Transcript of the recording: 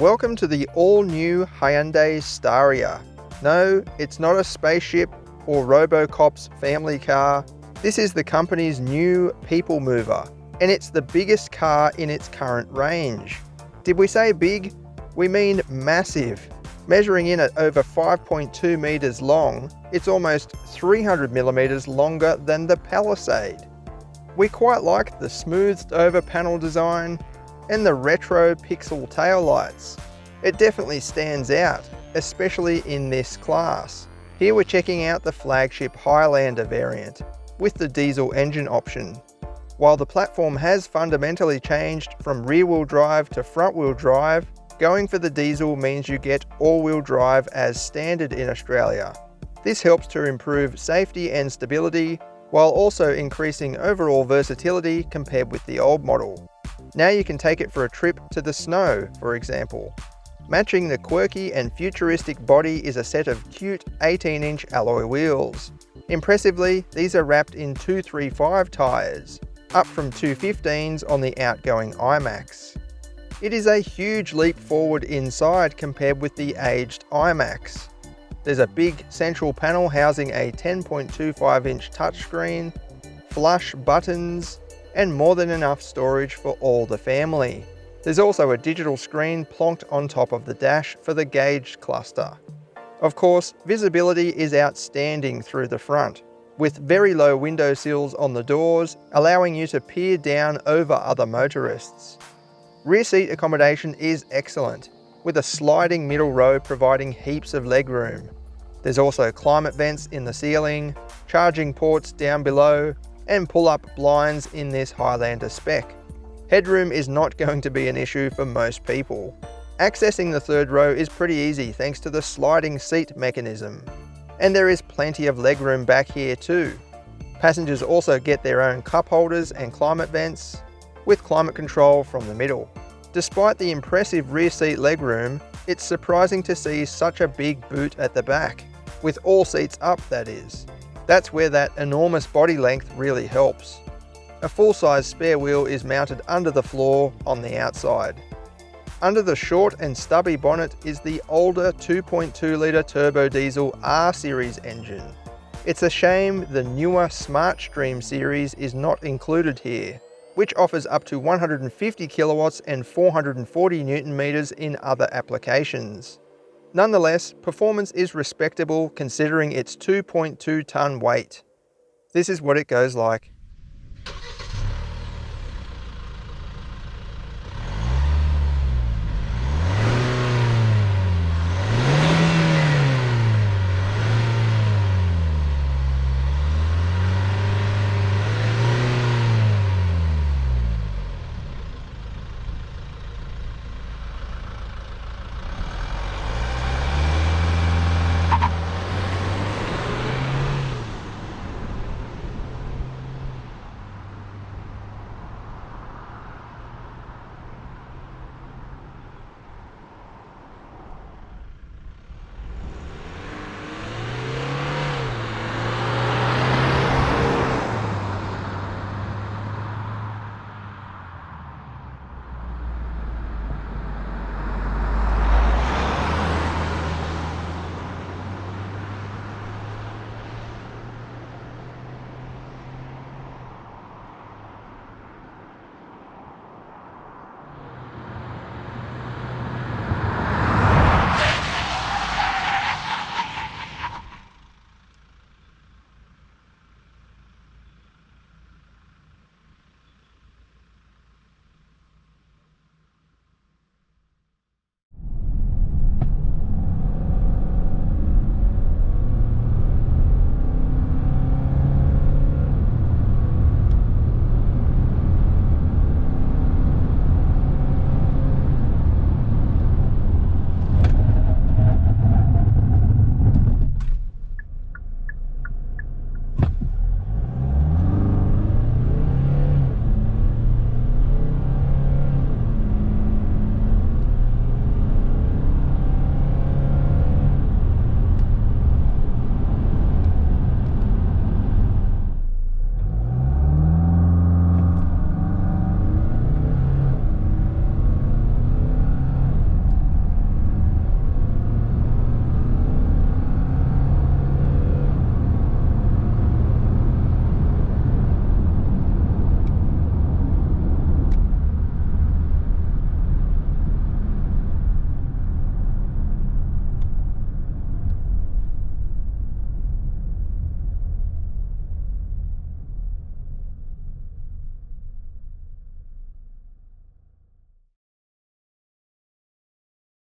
Welcome to the all-new Hyundai Staria. No, it's not a spaceship or Robocop's family car. This is the company's new people mover, and it's the biggest car in its current range. Did we say big? We mean massive. Measuring in at over 5.2 meters long, it's almost 300 millimeters longer than the Palisade. We quite like the smoothed over panel design and the retro pixel taillights. It definitely stands out, especially in this class. Here we're checking out the flagship Highlander variant with the diesel engine option. While the platform has fundamentally changed from rear-wheel drive to front-wheel drive, going for the diesel means you get all-wheel drive as standard in Australia. This helps to improve safety and stability, while also increasing overall versatility compared with the old model. Now you can take it for a trip to the snow, for example. Matching the quirky and futuristic body is a set of cute 18-inch alloy wheels. Impressively, these are wrapped in 235 tyres, up from 215s on the outgoing iMax. It is a huge leap forward inside compared with the aged iMax. There's a big central panel housing a 10.25-inch touchscreen, flush buttons, and more than enough storage for all the family. There's also a digital screen plonked on top of the dash for the gauge cluster. Of course, visibility is outstanding through the front, with very low window sills on the doors, allowing you to peer down over other motorists. Rear seat accommodation is excellent, with a sliding middle row providing heaps of legroom. There's also climate vents in the ceiling, charging ports down below, and pull-up blinds in this Highlander spec. Headroom is not going to be an issue for most people. Accessing the third row is pretty easy thanks to the sliding seat mechanism. And there is plenty of legroom back here too. Passengers also get their own cup holders and climate vents, with climate control from the middle. Despite the impressive rear seat legroom, it's surprising to see such a big boot at the back, with all seats up, that is. That's where that enormous body length really helps. A full-size spare wheel is mounted under the floor on the outside. Under the short and stubby bonnet is the older 2.2-litre turbo diesel R-Series engine. It's a shame the newer SmartStream series is not included here, which offers up to 150 kilowatts and 440 newton meters in other applications. Nonetheless, performance is respectable considering its 2.2-ton weight. This is what it goes like.